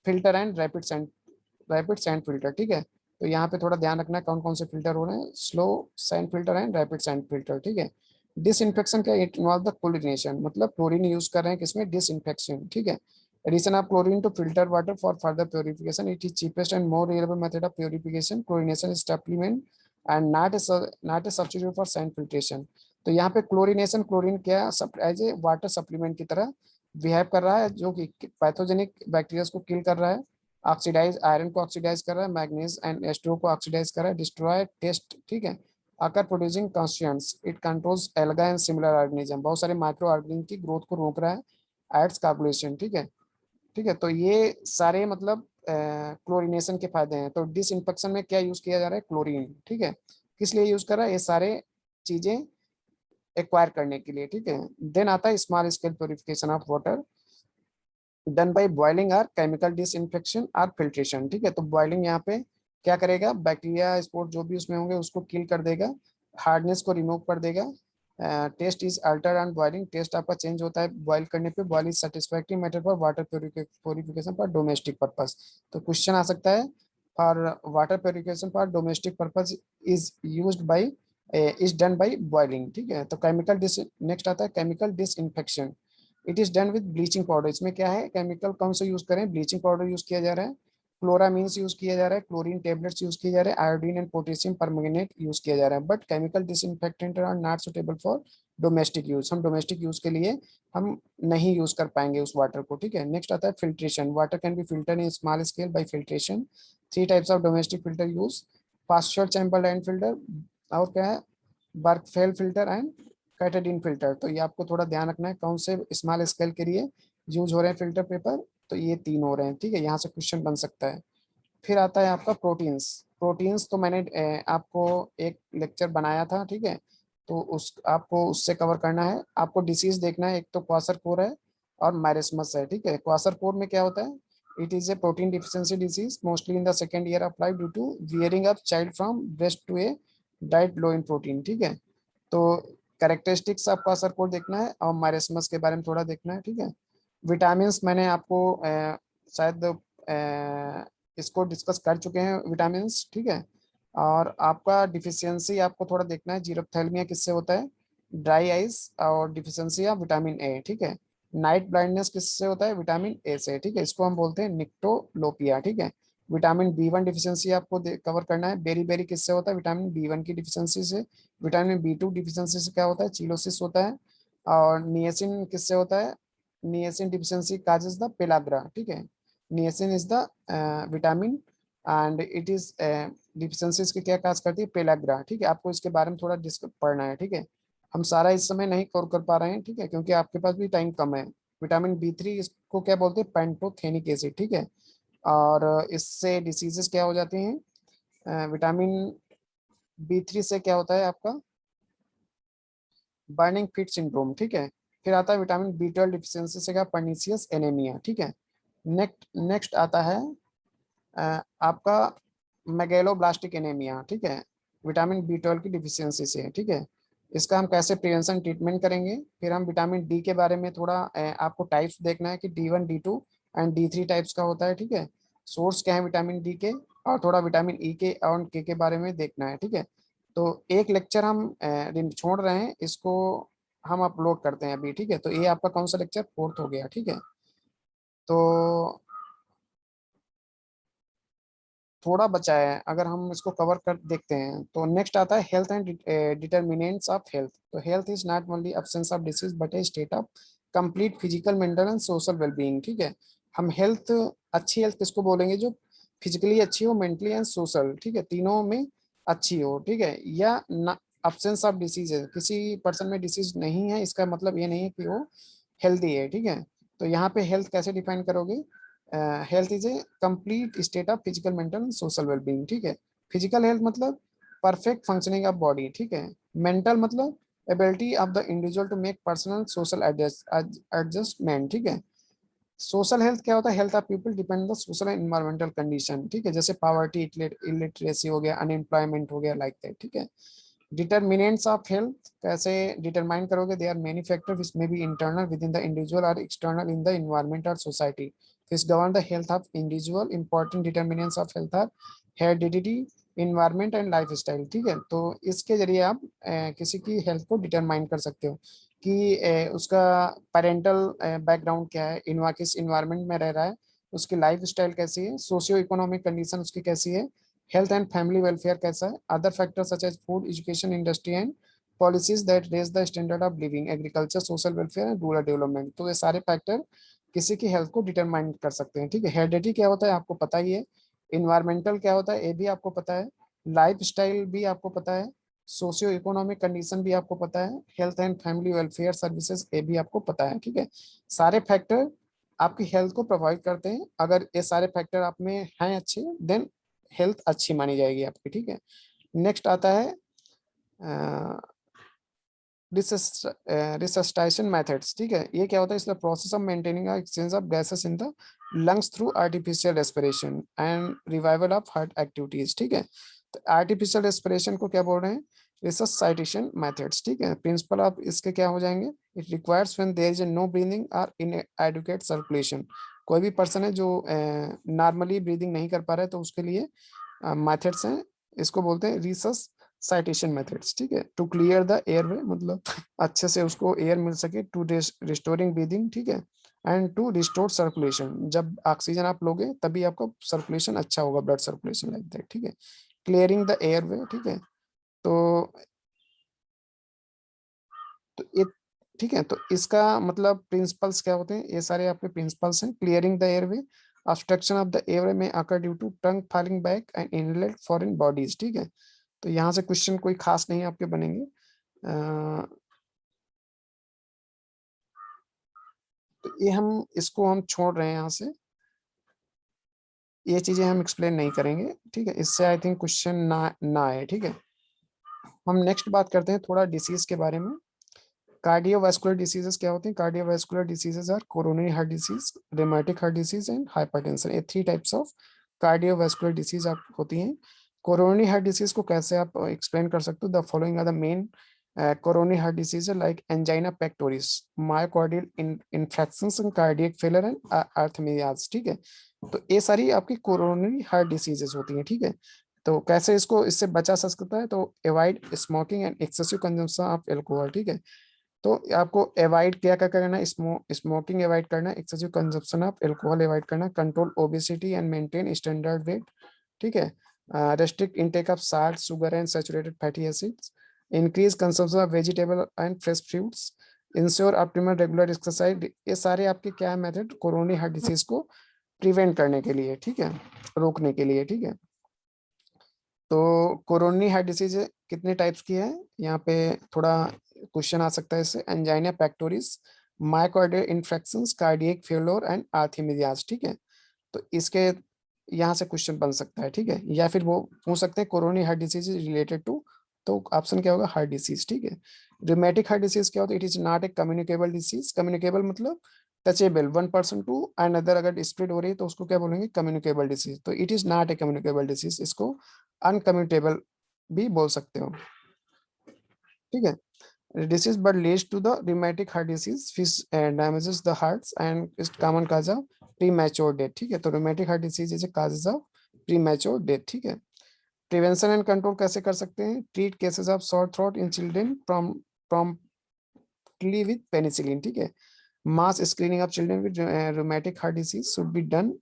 filter and rapid sand filter. ठीक है, तो यहाँ पे थोड़ा ध्यान रखना है कौन कौन से फिल्टर हो रहे हैं, slow sand filter and rapid sand filter. ठीक है, डिसइंफेक्शन क्या, इट इन्वॉल्व द क्लोरीनेशन, मतलब क्लोरीन यूज कर रहे हैं किसमें, डिसइंफेक्शन। ठीक है, addition of chlorine to filter water for further purification, it is cheapest and more reliable method of purification. Chlorination is supplement and not a substitute for sand filtration. तो यहाँ पे chlorination, chlorine क्या as a water supplement की तरह behave कर रहा है, जो कि पैथोजेनिक बैक्टीरिया को किल कर रहा है। ऑक्सीडाइज आयरन को ऑक्सीडाइज कर रहा है, मैग्नीज एंड H2O को ऑक्सीडाइज कर रहा है, डिस्ट्रॉय टेस्ट। ठीक है, आकर producing constituents, it controls alga and similar organism, बहुत सारे माइक्रो ऑर्गेनिज्म की ग्रोथ को रोक रहा है, एड्स कार्बोलेशन। ठीक है, ठीक है, तो ये सारे मतलब क्लोरीनेशन के फायदे हैं। तो डिसइंफेक्शन में क्या यूज किया जा रहा है, क्लोरीन। ठीक है, किस लिए यूज कर रहा है, ये सारे चीजें एक्वायर करने के लिए, ठीक है। देन आता है small scale purification of water done by boiling or chemical disinfection or filtration, ठीक है। तो बॉइलिंग यहाँ पे क्या करेगा, बैक्टीरिया स्पोर जो भी उसमें होंगे उसको किल कर देगा, हार्डनेस को रिमूव कर देगा। Taste is alter on boiling, taste आपका चेंज होता है बॉइल करने पे। Boil is satisfactory method for water purification for domestic purpose. तो क्वेश्चन आ सकता है for water purification for domestic purpose is used by is done by boiling, ठीक है। तो केमिकल डिस नेक्स्ट आता है chemical disinfection, it is done with bleaching powder. इसमें क्या है, केमिकल कौन सा यूज करें, ब्लीचिंग पाउडर यूज किया जा रहा है, क्लोरामीन्स यूज किया जा रहा है, क्लोरीन टेबलेट्स यूज किए जा रहे हैं, iodine and potassium permanganate use किया जा रहा है। But chemical disinfectant are not suitable for domestic use, हम डोमेस्टिक यूज के लिए हम नहीं यूज कर पाएंगे उस वाटर को, ठीक है। नेक्स्ट आता है filtration, water can be filter in small scale by filtration. Three types of domestic filter use, Pasteur chamber and filter, और क्या है, Berkefeld filter and Katadyn filter. तो ये आपको थोड़ा ध्यान रखना है कौन से स्मॉल स्केल के लिए यूज हो रहे हैं फिल्टर पेपर। तो ये तीन हो रहे हैं, ठीक है, यहाँ से क्वेश्चन बन सकता है। फिर आता है आपका प्रोटीन्स। प्रोटीन्स तो मैंने आपको एक लेक्चर बनाया था, ठीक है। तो उस आपको उससे कवर करना है। आपको डिसीज देखना है, एक तो क्वासरकोर है और मायरेस्मस है, ठीक है। क्वासरकोर में क्या होता है, it is a protein deficiency disease mostly in the second year of life due to weaning up child from breast to a diet low in protein, ठीक है। तो कैरेक्टरिस्टिक्स आपका असर कोड देखना है और मायरेस्मस के बारे में थोड़ा देखना है, ठीक है। विटामिन मैंने आपको शायद इसको डिस्कस कर चुके हैं विटामिन, ठीक है। और आपका डिफिशियंसी आपको थोड़ा देखना है, जीरोथैल्मिया किससे होता है, ड्राई आइज और डिफिशियंसी ऑफ विटामिन ए, ठीक है। नाइट ब्लाइंडनेस किससे होता है, विटामिन ए से, ठीक है। इसको हम बोलते हैं निक्टोलोपिया, ठीक है। विटामिन बी 1 डिफिशियंसी आपको कवर करना है, बेरी बेरी किससे होता है, विटामिन बी 1 की डिफिशियंसी से। विटामिन बी 2 डिफिशियंसी से क्या होता है, चिलोसिस होता है। और नियसिन किससे होता है, niacin deficiency causes the pellagra, ठीक है। Niacin is the vitamin and it is deficiencies की क्या काज करती है, पेलाग्रा, ठीक है। आपको इसके बारे में थोड़ा डिस्कस पढ़ना है, ठीक है। हम सारा इस समय नहीं कवर कर पा रहे हैं, ठीक है, क्योंकि आपके पास भी टाइम कम है। विटामिन बी 3 इसको क्या बोलते हैं, पैंटोथेनिक एसिड, ठीक है। और इससे डिसीजेस क्या हो जाती हैं, विटामिन बी 3 से क्या होता है आपका बर्निंग फिट सिंड्रोम, ठीक है। फिर आता है विटामिन बी 12 डिफिशियंसी से क्या, पर्नीसियस एनीमिया, ठीक है। नेक्स्ट नेक्स्ट आता है आपका मेगेलोब्लास्टिक एनीमिया, ठीक है, विटामिन बी 12 की डिफिशियंसी से, ठीक है। इसका हम कैसे प्रिवेंशन ट्रीटमेंट करेंगे। फिर हम विटामिन डी के बारे में थोड़ा आपको टाइप्स देखना है कि D1 D2 and D3 types का होता है, ठीक है। सोर्स क्या है विटामिन डी के, और थोड़ा विटामिन ई के और के बारे में देखना है, ठीक है। तो एक लेक्चर हम छोड़ रहे हैं, इसको हम अपलोड करते हैं अभी, ठीक है। तो ये आपका कौन सा लेक्चर, फोर्थ हो गया, ठीक है। तो थोड़ा बचा है, अगर हम इसको कवर कर देखते हैं तो नेक्स्ट आता है health and determinants of health. तो health is not only absence of disease but a state of complete physical mental and social wellbeing, ठीक है। हम हेल्थ, अच्छी हेल्थ किसको बोलेंगे, जो फिजिकली अच्छी हो, मेंटली एंड सोशल, ठीक है, तीनों में अच्छी हो, ठीक है। या अब्सेंस ऑफ डिसीज है, किसी पर्सन में डिसीज नहीं है, इसका मतलब ये नहीं है कि वो हेल्दी है, ठीक है। तो यहाँ पे हेल्थ कैसे डिफाइन करोगे, health is a complete state of physical mental social wellbeing, ठीक है। फिजिकल हेल्थ मतलब परफेक्ट फंक्शनिंग ऑफ बॉडी, ठीक है। मेंटल मतलब ability of the individual to make personal social adjustment, ठीक है। सोशल हेल्थ क्या होता है, health of people depend the social and environmental condition, ठीक है। जैसे पॉवर्टी, इलिटरेसी हो गया, अनएम्प्लॉयमेंट हो गया, लाइक दैट, ठीक है। डिटर्मिनेंट्स ऑफ हेल्थ कैसे डिटरमाइन करोगे, they are many factor which may be internal within the individual और एक्सटर्नल इन द इन्वायरमेंट और society this govern the health of individual. Important determinants of health are heredity, environment and life style, ठीक है। तो इसके जरिए आप किसी की हेल्थ को डिटरमाइन कर सकते हो कि उसका पेरेंटल बैकग्राउंड क्या है, किस इन्वायरमेंट में रह रहा है, उसकी लाइफ स्टाइल कैसी है, सोशियो इकोनॉमिक कंडीशन उसकी कैसी है, हेल्थ एंड फैमिली वेलफेयर कैसा है, other factors such as food, education, industry and policies that raise the standard of living, agriculture, social welfare and rural development. तो ये सारे फैक्टर किसी की हेल्थ को डिटरमाइन कर सकते हैं, ठीक है। हेरिडिटी क्या होता है आपको पता ही है, इन्वायरमेंटल क्या होता है ये भी आपको पता है, लाइफ स्टाइल भी आपको पता है, सोशियो इकोनॉमिक कंडीशन भी आपको पता है, health and family welfare services ये भी आपको पता है, ठीक है। सारे फैक्टर आपकी हेल्थ को प्रोवाइड करते हैं, अगर ये सारे फैक्टर आप में हैं अच्छे, देन हेल्थ अच्छी मानी जाएगी आपकी, ठीक है। नेक्स्ट आता है रिसस्टाइजेशन मेथड्स, ठीक है। ये क्या होता है, इसका process of maintaining exchange of gases in the lungs through artificial respiration and revival of heart activities, ठीक है। तो आर्टिफिशियल रेस्पिरेशन को क्या बोल रहे हैं, रिसस्टाइजेशन मेथड्स, ठीक है। प्रिंसिपल ऑफ इसके क्या हो जाएंगे, it requires when there is no breathing और इनएडुकेट सर्कुलेशन। कोई भी पर्सन है जो नॉर्मली ब्रीदिंग नहीं कर पा रहा है तो उसके लिए मेथड्स हैं, इसको बोलते हैं रिसस साइटेशन मेथड्स, ठीक है। टू क्लियर द एयरवे, मतलब अच्छे से उसको एयर मिल सके, टू रिस्टोरिंग ब्रीदिंग, ठीक है। एंड टू रिस्टोर सर्कुलेशन, जब ऑक्सीजन आप लोगे तभी आपका सर्कुलेशन अच्छा होगा, ब्लड सर्कुलेशन लाइक दैट, ठीक है। क्लियरिंग द एयरवे, ठीक है। तो ये, ठीक है। तो इसका मतलब प्रिंसिपल्स क्या होते हैं, ये सारे आपके प्रिंसिपल्स हैं। Clearing the airway, obstruction of the airway में occur due to tongue falling back and inlet foreign bodies, ठीक है। तो यहाँ से क्वेश्चन कोई खास नहीं आपके बनेंगे। तो ये हम इसको हम छोड़ रहे हैं यहाँ से, ये चीजें हम एक्सप्लेन नहीं करेंगे, ठीक है। इससे आई थिंक क्वेश्चन ना आए, ठीक है। हम नेक्स्ट बात करते हैं थोड़ा डिसीज के बारे में। कार्डियोवास्कुलर डिसीजेस क्या होते हैं, cardiovascular diseases are coronary heart disease, rheumatic heart disease and hypertension. ये three types of cardiovascular disease आप होती हैं। कोरोनरी हार्ट डिसीज को कैसे आप एक्सप्लेन कर सकते हो, the following are the main coronary heart disease like angina pectoris, myocardial infections and cardiac failure and arrhythmias, ठीक है। तो ये सारी आपकी कोरोनरी हार्ट डिसीजेस होती हैं, ठीक है। तो कैसे इसको इससे बचा जा सकता है, तो avoid smoking and excessive consumption of alcohol, ठीक है। तो आपको अवॉइड क्या क्या करना है, स्मोकिंग अवॉइड करना, excessive consumption of alcohol avoid करना, control obesity and maintain standard weight, ठीक है। Restrict intake of salt, sugar and saturated fatty acids, increase consumption of vegetable and fresh fruits, ensure optimal regular exercise. ये सारे आपके क्या method coronary heart disease को prevent करने के लिए, ठीक है, रोकने के लिए, ठीक है। तो कोरोनरी हार्ट डिसीज कितने टाइप्स की है, यहाँ पे थोड़ा क्वेश्चन आ सकता है इससे, angina pectoris, myocardial infections, cardiac failure and arrhythmias, ठीक है। तो इसके यहाँ से क्वेश्चन बन सकता है, ठीक है। या फिर वो पूछ सकते हैं coronary heart disease related to, तो ऑप्शन क्या होगा, हार्ट डिसीज, ठीक है। रिमेटिक हार्ट डिसीज क्या होता है, it is not a communicable disease. Communicable मतलब touchable, one person to another अगर स्प्रेड हो रही है तो उसको क्या बोलेंगे, कम्युनिकेबल डिसीज। तो it is not a communicable disease, इसको अनकम्युनिकेबल भी बोल सकते हो, ठीक है। Disease but leads to the rheumatic heart disease which damages the hearts and is common cause of premature death, ठीक है। तो rheumatic heart disease is a causes of premature death, ठीक है। प्रिवेंशन एंड कंट्रोल कैसे कर सकते हैं, treat cases of sore throat in children promptly with penicillin, ठीक है। Mass screening of children with rheumatic heart disease should be done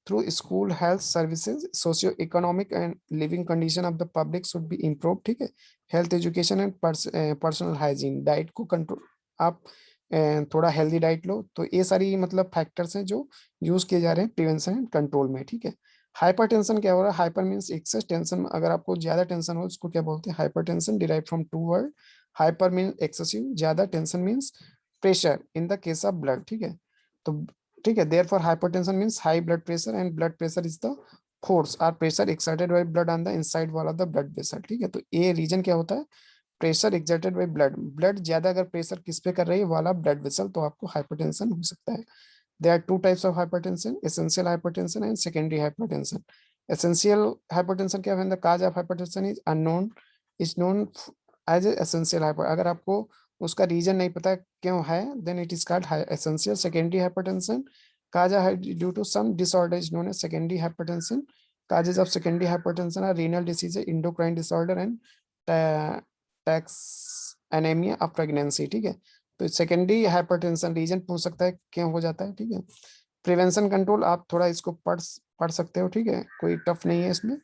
through school health services, socio-economic and living condition of the public should be improved, ठीक है। Health education and personal hygiene, diet को control, आप थोड़ा healthy diet लो, तो ये सारी मतलब factors हैं जो यूज किए जा रहे हैं प्रिवेंशन एंड कंट्रोल में, ठीक है। हाइपरटेंशन क्या हो रहा है, हाइपर मीन्स एक्सेस टेंशन, अगर आपको ज्यादा टेंशन हो उसको क्या बोलते हैं, hypertension, derive from two word. Hyper mean excessive, ज्यादा, tension means pressure in the case of blood, ठीक है। तो ठीक है, therefore hypertension means high blood pressure and blood pressure is the force और pressure exerted by blood on the inside wall of the blood vessel, ठीक है। तो ये रीजन क्या होता है, pressure exerted by blood, blood ज्यादा अगर प्रेशर किस पे कर रही है, वाला ब्लड वेसल, तो आपको हाइपरटेंशन हो सकता है। There are two types of hypertension, essential hypertension and secondary hypertension. Essential hypertension क्या है, the cause of hypertension is unknown, is known as essential hyper, अगर आपको उसका रीजन नहीं पता क्यों है, then it is called essential. Secondary hypertension cause है due to some disorder is known as secondary hypertension. Causes of secondary hypertension are renal disease, endocrine disorder and toxaemia of pregnancy, ठीक है। तो secondary hypertension reason पूछ सकता है क्यों हो जाता है, ठीक है। प्रिवेंशन कंट्रोल आप थोड़ा इसको पढ़ सकते हो, ठीक है, कोई टफ नहीं है इसमें।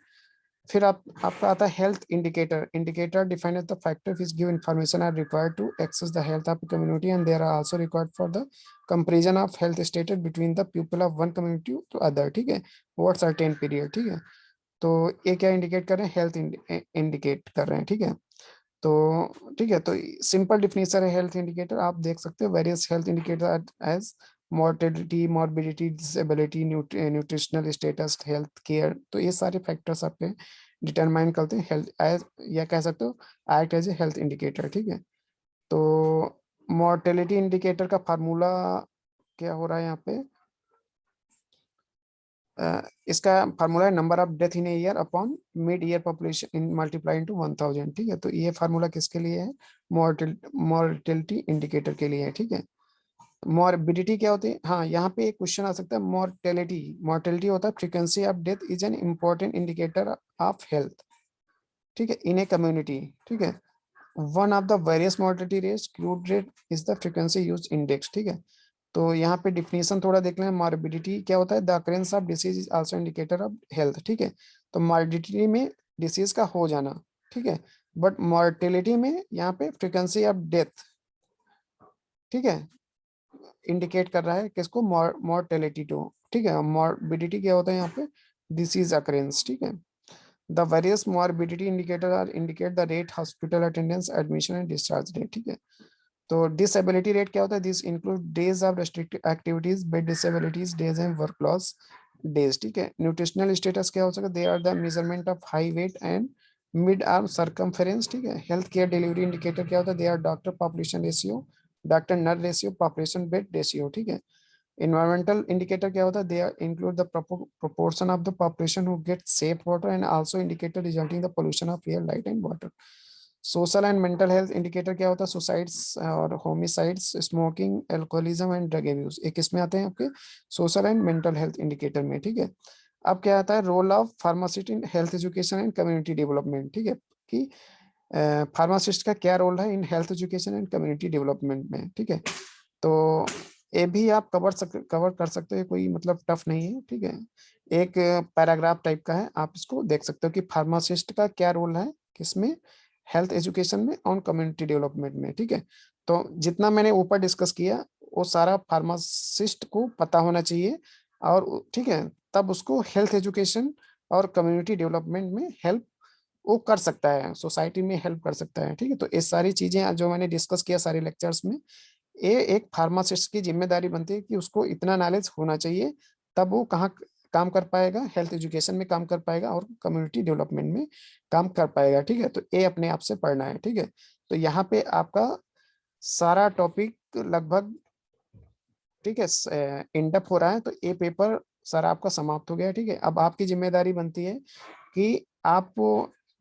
फिर आपका आता है health indicator, indicator define as the factor which give information are required to access the health of community and there are also required for the comparison of health status between the people of one community to other, ठीक है, over certain period, ठीक है। तो ये क्या indicate कर रहे हैं, हेल्थ इंडिकेट कर रहे हैं, ठीक है। तो ठीक है, तो सिंपल डिफिनेशन है हेल्थ इंडिकेटर, आप देख सकते हो various health indicator as mortality, morbidity, disability, nutritional status, health care, तो ये सारे फैक्टर्स आपके डिटरमाइन करते हैं हेल्थ एज, या कह सकते हो act as a health indicator, ठीक है। तो मॉर्टेलिटी इंडिकेटर का फार्मूला क्या हो रहा है यहाँ पे, इसका फार्मूला है number of death in year upon mid year population in multiply into 1000। ठीक है, तो ये फार्मूला किसके लिए है, मॉर्टेलिटी इंडिकेटर के लिए है। ठीक है, मॉर्बिडिटी क्या होती है, हाँ यहाँ पे एक क्वेश्चन आ सकता है, मॉर्टेलिटी, मॉर्टेलिटी होता है frequency of death is an important indicator of health. ठीक है, इन ए कम्युनिटी। ठीक है, one of the various mortality rates, crude rate is the frequency use index. ठीक है, तो यहाँ पे डिफिनेशन थोड़ा देख लें, मॉर्बिडिटी क्या होता है, the occurrence of disease is also indicator of health. ठीक है, तो मॉर्बिडिटी में डिसीज का हो जाना, ठीक है, बट मॉर्टेलिटी में यहाँ पे फ्रीक्वेंसी ऑफ डेथ, ठीक है, इंडिकेट कर रहा है किसको, मॉर्टेलिटी टू। ठीक है, मॉर्बिडिटी क्या होता है यहाँ पे, डिसीज अकरेंस। ठीक है, the various morbidity indicator are indicate the rate, hospital attendance, admission and discharge rate. ठीक है, तो डिसेबिलिटी रेट क्या होता है, this include days of restricted activities, bed disabilities days and work loss days. ठीक है, न्यूट्रिशनल स्टेटस क्या हो सकता है, they are the measurement of height weight and mid arm circumference. ठीक है, हेल्थ केयर डिलीवरी इंडिकेटर क्या होता है, they are doctor population ratio, doctor nurse ratio, population bed ratio. ठीक है, environmental indicator क्या होता है, they include the proportion of the population who get safe water and also indicator resulting the pollution of air, light and water. Social and mental health indicator क्या होता है, suicides और homicides, smoking, alcoholism and drug abuse, एक इसमें आते हैं आपके social and mental health indicator में। ठीक है, अब क्या आता है, role of pharmacist in health education and community development. ठीक है, कि फार्मासिस्ट का क्या रोल है in health education and community development में। ठीक है, तो ये भी आप कवर कर सकते हो, कोई मतलब टफ नहीं है। ठीक है, एक पैराग्राफ टाइप का है, आप इसको देख सकते हो कि फार्मासिस्ट का क्या रोल है किसमें, हेल्थ एजुकेशन में और कम्युनिटी डेवलपमेंट में। ठीक है, तो जितना मैंने ऊपर डिस्कस किया वो सारा फार्मासिस्ट को पता होना चाहिए, और ठीक है, तब उसको हेल्थ एजुकेशन और कम्युनिटी डेवलपमेंट में हेल्प वो कर सकता है, सोसाइटी में हेल्प कर सकता है। ठीक है, तो ये सारी चीजें जो मैंने डिस्कस किया सारे लेक्चर्स में, ये एक फार्मासिस्ट की जिम्मेदारी बनती है कि उसको इतना नॉलेज होना चाहिए, तब वो कहाँ काम कर पाएगा, हेल्थ एजुकेशन में काम कर पाएगा और कम्युनिटी डेवलपमेंट में काम कर पाएगा। ठीक है, तो ये अपने आप से पढ़ना है। ठीक है, तो यहाँ पे आपका सारा टॉपिक लगभग, ठीक है, इंडप हो रहा है, तो ये पेपर सारा आपका समाप्त हो गया। ठीक है, अब आपकी जिम्मेदारी बनती है कि आप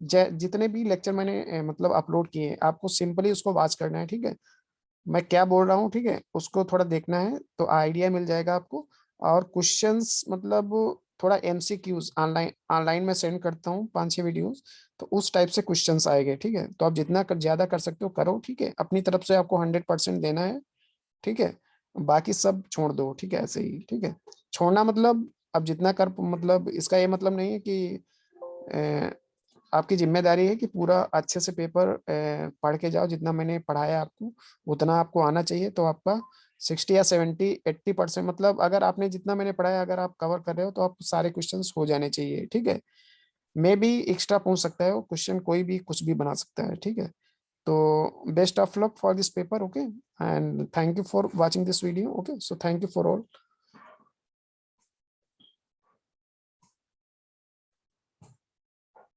जितने भी लेक्चर मैंने मतलब अपलोड किए, आपको सिंपली उसको वॉच करना है। ठीक है, मैं क्या बोल रहा हूँ, ठीक है, उसको थोड़ा देखना है तो आइडिया मिल जाएगा आपको। और क्वेश्चंस मतलब थोड़ा एमसीक्यूज ऑनलाइन ऑनलाइन में सेंड करता हूँ 5-6 वीडियोस, तो उस टाइप से क्वेश्चंस आएंगे। ठीक है, तो आप जितना ज्यादा कर सकते हो करो। ठीक है, अपनी तरफ से आपको 100% देना है। ठीक है, बाकी सब छोड़ दो। ठीक है, ऐसे ही। ठीक है, छोड़ना मतलब अब जितना कर, मतलब इसका ये मतलब नहीं है कि आपकी जिम्मेदारी है कि पूरा अच्छे से पेपर पढ़ के जाओ, जितना मैंने पढ़ाया आपको उतना आपको आना चाहिए, तो आपका 60 या 70-80% मतलब अगर आपने जितना मैंने पढ़ाया अगर आप कवर कर रहे हो तो आप सारे क्वेश्चंस हो जाने चाहिए। ठीक है, मे भी एक्स्ट्रा पूछ सकता है वो क्वेश्चन, कोई भी कुछ भी बना सकता है। ठीक है, तो best of luck for this paper. Okay, and thank you for watching this video. Okay, so thank you for all.